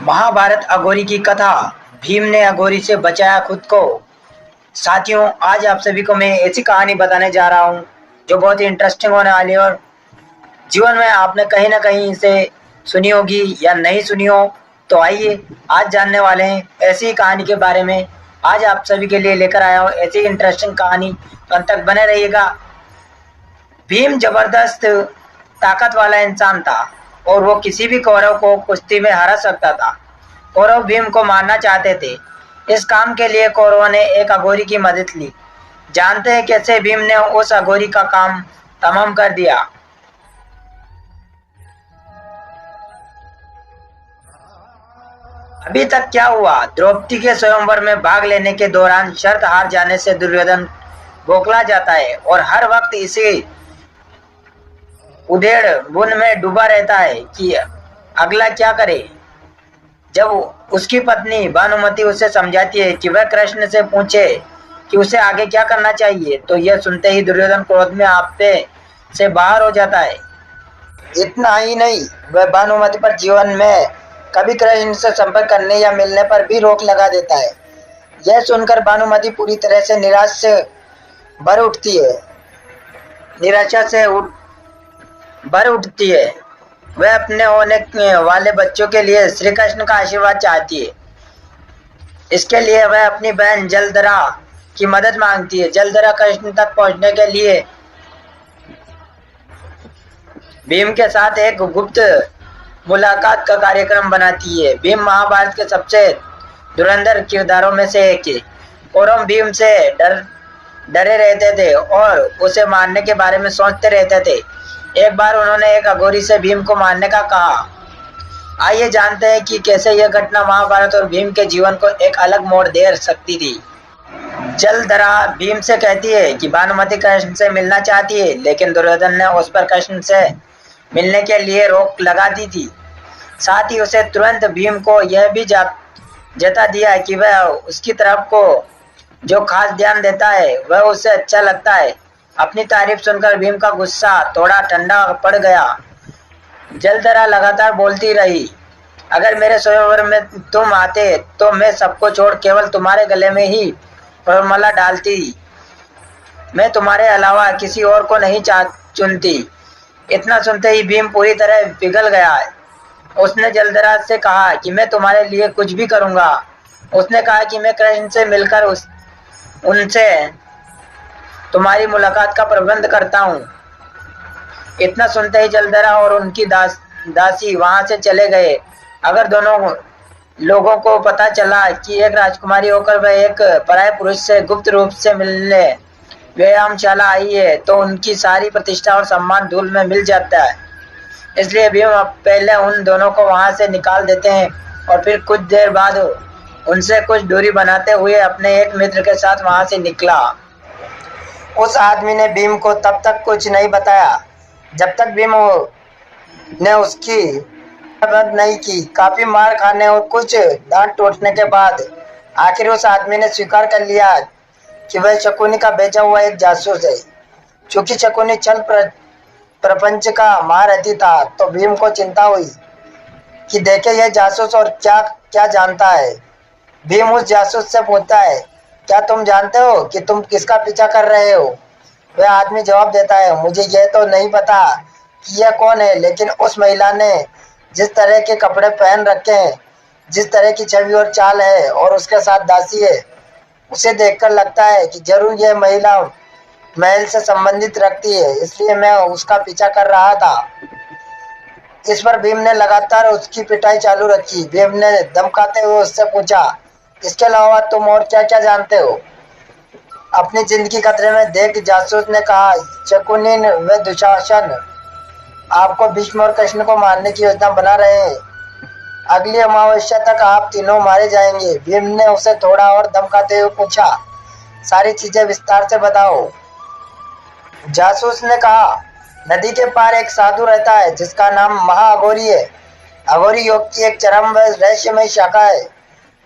महाभारत अघोरी की कथा। भीम ने अघोरी से बचाया खुद को। साथियों, आज आप सभी को मैं ऐसी कहानी बताने जा रहा हूँ जो बहुत ही इंटरेस्टिंग होने वाली है और जीवन में आपने कहीं ना कहीं इसे सुनी होगी या नहीं सुनी हो। तो आइए आज जानने वाले हैं ऐसी कहानी के बारे में। आज आप सभी के लिए लेकर आया हूँ ऐसी इंटरेस्टिंग कहानी, तो अंत तक बने रहिएगा। भीम जबरदस्त ताकत वाला इंसान था और वो किसी भी कौरव को कुश्ती में हरा सकता था। कौरव भीम को मारना चाहते थे। इस काम के लिए कौरवों ने एक अघोरी की मदद ली। जानते हैं कैसे भीम ने उस अघोरी का काम तमाम कर दिया। अभी तक क्या हुआ? द्रौपदी के स्वयंवर में भाग लेने के दौरान शर्त हार जाने से दुर्योधन बौखला जाता है और हर वक्त इसे उधेड़ बुन में डूबा रहता है कि अगला क्या करे। जब उसकी पत्नी भानुमति उसे समझाती है कि वह कृष्ण से पूछे कि उसे आगे क्या करना चाहिए, तो यह सुनते ही दुर्योधन क्रोध में आपे से बाहर हो जाता है। इतना ही नहीं, वह भानुमति पर जीवन में कभी कृष्ण से संपर्क करने या मिलने पर भी रोक लगा देता है। यह सुनकर भानुमति पूरी तरह से निराशा से भर उठती है। वह अपने होने वाले बच्चों के लिए श्री कृष्ण का आशीर्वाद चाहती है। इसके लिए वह अपनी बहन जलधरा की मदद मांगती है। जलधरा कृष्ण तक पहुंचने के लिए भीम के साथ एक गुप्त मुलाकात का कार्यक्रम बनाती है। भीम महाभारत के सबसे धुरंधर किरदारों में से एक है। कौरव भीम से डरे रहते थे और उसे मारने के बारे में सोचते रहते थे। एक बार उन्होंने एक अघोरी से भीम को मारने का कहा। आइए जानते हैं कि कैसे यह घटना महाभारत और भीम के जीवन को एक अलग मोड़ दे सकती थी। जलधरा भीम से कहती है कि भानुमति कृष्ण से मिलना चाहती है, लेकिन दुर्योधन ने उस पर कृष्ण से मिलने के लिए रोक लगा दी थी। साथ ही उसे तुरंत भीम को यह भी जता दिया कि वह उसकी तरफ को जो खास ध्यान देता है वह उसे अच्छा लगता है। अपनी तारीफ सुनकर भीम का गुस्सा थोड़ा ठंडा पड़ गया। जलधरा लगातार बोलती रही, अगर मेरे स्वयंवर में तुम आते तो मैं सबको छोड़ केवल तुम्हारे गले में ही वरमाला डालती। मैं तुम्हारे अलावा किसी और को नहीं चुनती। इतना सुनते ही भीम पूरी तरह पिघल गया। उसने जलधरा से कहा कि मैं तुम्हारे लिए कुछ भी करूंगा। उसने कहा कि मैं कृष्ण से मिलकर उनसे तुम्हारी मुलाकात का प्रबंध करता हूँ। इतना सुनते ही जलधरा और उनकी दासी वहां से चले गए। अगर दोनों लोगों को पता चला कि एक राजकुमारी होकर वह एक पराये पुरुष से गुप्त रूप से मिलने व्यायामशाला आई है, तो उनकी सारी प्रतिष्ठा और सम्मान धूल में मिल जाता है। इसलिए भीम पहले उन दोनों को वहां से निकाल देते हैं और फिर कुछ देर बाद उनसे कुछ दूरी बनाते हुए अपने एक मित्र के साथ वहां से निकला। उस आदमी ने भीम को तब तक कुछ नहीं बताया जब तक भीम ने उसकी मदद नहीं की। काफी मार खाने और कुछ डांट टूटने के बाद आखिर उस आदमी ने स्वीकार कर लिया कि वह शकुनी का भेजा हुआ एक जासूस है। चूंकि शकुनी छल प्रपंच का महारथी था, तो भीम को चिंता हुई कि देखे यह जासूस और क्या क्या जानता है। भीम उस जासूस से पूछता है, क्या तुम जानते हो कि तुम किसका पीछा कर रहे हो? वह आदमी जवाब देता है, मुझे यह तो नहीं पता कि यह कौन है, लेकिन उस महिला ने जिस तरह के कपड़े पहन रखे हैं, जिस तरह की छवि और चाल है और उसके साथ दासी है, उसे देखकर लगता है कि जरूर यह महिला महल से संबंधित रखती है, इसलिए मैं उसका पीछा कर रहा था। इस पर भीम ने लगातार उसकी पिटाई चालू रखी। भीम ने धमकाते हुए उससे पूछा, इसके अलावा तुम और क्या क्या जानते हो? अपनी जिंदगी खतरे में देख जासूस ने कहा, शकुनी व दुशासन आपको भीष्म और कृष्ण को मारने की योजना बना रहे हैं। अगली अमावस्या तक आप तीनों मारे जाएंगे। भीम ने उसे थोड़ा और धमकाते हुए पूछा, सारी चीजें विस्तार से बताओ। जासूस ने कहा, नदी के पार एक साधु रहता है जिसका नाम महाअघोरी है। अघोरी योग की एक चरम व रहस्यमय शाखा है।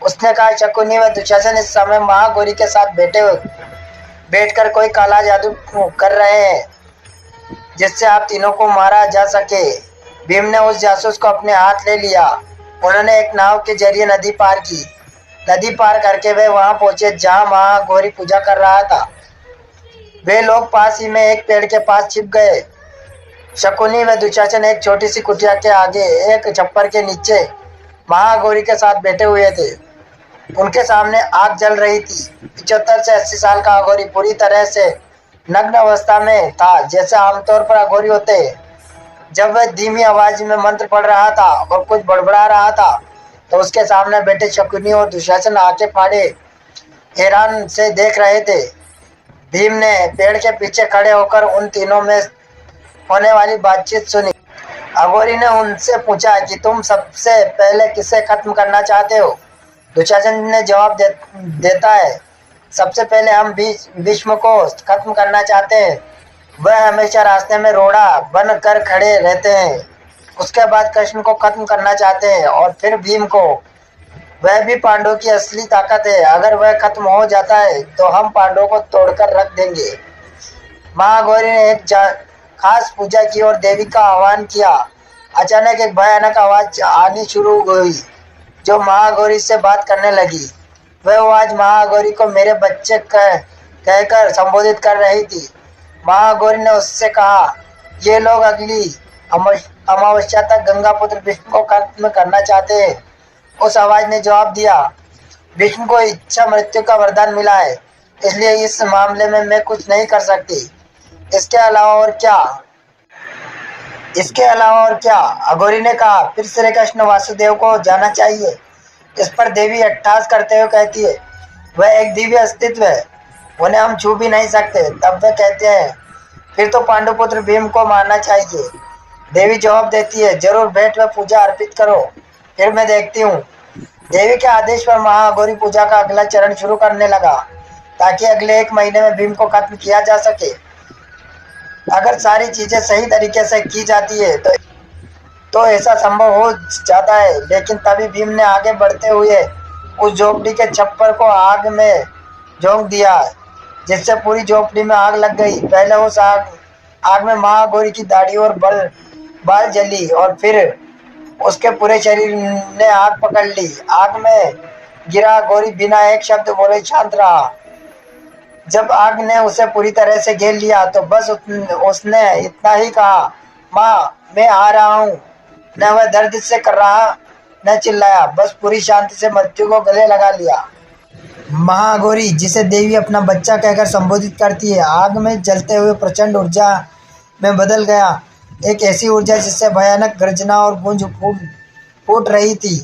उसने कहा, शकुनी व दुशासन इस समय महाअघोरी के साथ बैठकर कोई काला जादू कर रहे हैं जिससे आप तीनों को मारा जा सके। भीम ने उस जासूस को अपने हाथ ले लिया उन्होंने एक नाव के जरिए नदी पार की। नदी पार करके वे वहां पहुंचे जहां महागौरी पूजा कर रहा था। वे लोग पास ही में एक पेड़ के पास छिप गए। शकुनी व दुशासन एक छोटी सी कुटिया के आगे एक छप्पर के नीचे महागौरी के साथ बैठे हुए थे। उनके सामने आग जल रही थी। 75 से 80 साल का अघोरी पूरी तरह से नग्न अवस्था में था, जैसे आमतौर पर अघोरी होते हैं। जब वह धीमी आवाज में मंत्र पढ़ रहा था और कुछ बड़बड़ा रहा था तो उसके सामने बैठे शकुनी और दुशासन आंखें फाड़े हैरान से देख रहे थे। भीम ने पेड़ के पीछे खड़े होकर उन तीनों में होने वाली बातचीत सुनी। अघोरी ने उनसे पूछा कि तुम सबसे पहले किसे खत्म करना चाहते हो? दुशासन ने जवाब देता है, सबसे पहले हम भीष्म को खत्म करना चाहते हैं। वह हमेशा रास्ते में रोड़ा बन कर खड़े रहते हैं। उसके बाद कृष्ण को खत्म करना चाहते हैं और फिर भीम को। वह भी पांडवों की असली ताकत है। अगर वह खत्म हो जाता है तो हम पांडवों को तोड़कर रख देंगे। महागौरी ने एक खास पूजा की और देवी का आह्वान किया। अचानक एक भयानक आवाज आनी शुरू हुई जो महागौरी से बात करने लगी। वह आवाज महागौरी को मेरे बच्चे कहकर संबोधित कर रही थी। महागौरी ने उससे कहा, ये लोग अगली अमावस्या तक गंगापुत्र भीष्म को खत्म करना चाहते हैं। उस आवाज ने जवाब दिया, भीष्म को इच्छा मृत्यु का वरदान मिला है, इसलिए इस मामले में मैं कुछ नहीं कर सकती। इसके अलावा और क्या? अघोरी ने कहा, फिर श्री कृष्ण वासुदेव को जाना चाहिए। इस पर देवी अट्टहास करते हुए कहती है, वह एक दिव्य अस्तित्व है, उन्हें हम छू भी नहीं सकते। तब वे कहते हैं, फिर तो पांडुपुत्र भीम को मारना चाहिए। देवी जवाब देती है, जरूर बैठ व पूजा अर्पित करो, फिर मैं देखती हूँ। देवी के आदेश पर महाअघोरी पूजा का अगला चरण शुरू करने लगा ताकि अगले 1 महीने में भीम को खत्म किया जा सके। अगर सारी चीजें सही तरीके से की जाती है तो ऐसा संभव हो जाता है। लेकिन तभी भीम ने आगे बढ़ते हुए उस झोपड़ी के छप्पर को आग में झोंक दिया, जिससे पूरी झोपड़ी में आग लग गई। पहले उस आग में महागौरी की दाढ़ी और बाल जली और फिर उसके पूरे शरीर ने आग पकड़ ली। आग में गिरा गौरी बिना एक शब्द बोले शांत रहा। जब आग ने उसे पूरी तरह से घेर लिया तो बस उसने इतना ही कहा, माँ मैं आ रहा हूँ। न वह दर्द से कर रहा न चिल्लाया, बस पूरी शांति से मृत्यु को गले लगा लिया। महागौरी, जिसे देवी अपना बच्चा कहकर संबोधित करती है, आग में जलते हुए प्रचंड ऊर्जा में बदल गया। एक ऐसी ऊर्जा जिससे भयानक गर्जना और गूंज फूट रही थी।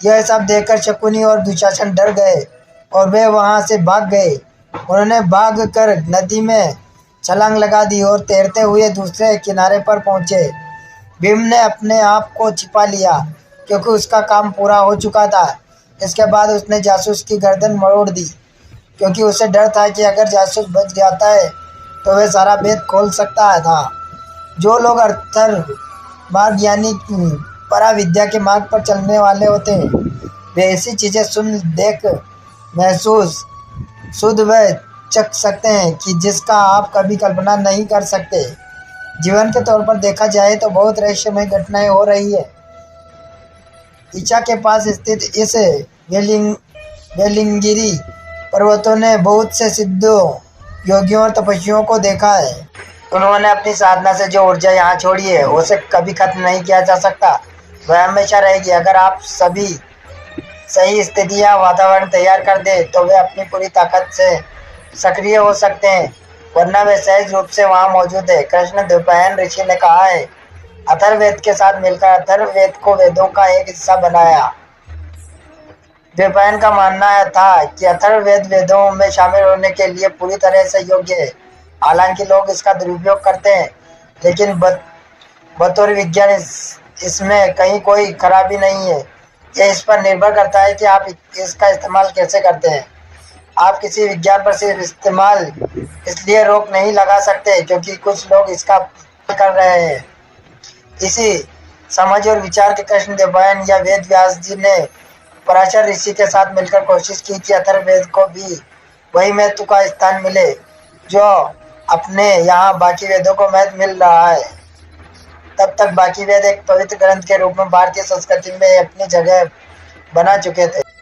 यह सब देखकर शकुनी और दुशासन डर गए और वे वहां से भाग गए। उन्होंने भाग कर नदी में छलांग लगा दी और तैरते हुए दूसरे किनारे पर पहुंचे। भीम ने अपने आप को छिपा लिया क्योंकि उसका काम पूरा हो चुका था। इसके बाद उसने जासूस की गर्दन मरोड़ दी क्योंकि उसे डर था कि अगर जासूस बच जाता है तो वह सारा भेद खोल सकता था। जो लोग अर्थर मार्ग यानी पराविद्या के मार्ग पर चलने वाले होते हैं, वे ऐसी चीज़ें सुन देख महसूस शुद्ध व चख सकते हैं कि जिसका आप कभी कल्पना नहीं कर सकते। जीवन के तौर पर देखा जाए तो बहुत रहस्यमय घटनाएं हो रही है। ईशा के पास स्थित इस वेलिंगिरी पर्वतों ने बहुत से सिद्धों, योगियों और तपस्वियों को देखा है। उन्होंने अपनी साधना से जो ऊर्जा यहाँ छोड़ी है उसे कभी खत्म नहीं किया जा सकता। वह हमेशा रहेगी। अगर आप सभी सही स्थितियाँ वातावरण तैयार कर दे तो वे अपनी पूरी ताकत से सक्रिय हो सकते हैं, वरना वे सहज रूप से वहाँ मौजूद है। कृष्ण द्वैपायन ऋषि ने कहा है, अथर्ववेद के साथ मिलकर अथर्ववेद को वेदों का एक हिस्सा बनाया। द्वैपायन का मानना था कि अथर्ववेद वेदों में शामिल होने के लिए पूरी तरह से योग्य है। हालांकि लोग इसका दुरुपयोग करते हैं, लेकिन बतौर विज्ञान इसमें कहीं कोई खराबी नहीं है। यह इस पर निर्भर करता है कि आप इसका इस्तेमाल कैसे करते हैं। आप किसी विज्ञान पर सिर्फ इस्तेमाल इसलिए रोक नहीं लगा सकते क्योंकि कुछ लोग इसका कर रहे हैं। इसी समझ और विचार के कृष्ण द्वैपायन या वेद व्यास जी ने पराशर ऋषि के साथ मिलकर कोशिश की कि अथर्ववेद को भी वही महत्व का स्थान मिले जो अपने यहाँ बाकी वेदों को महत्व मिल रहा है। तब तक बाकी वेद एक पवित्र ग्रंथ के रूप में भारतीय संस्कृति में अपनी जगह बना चुके थे।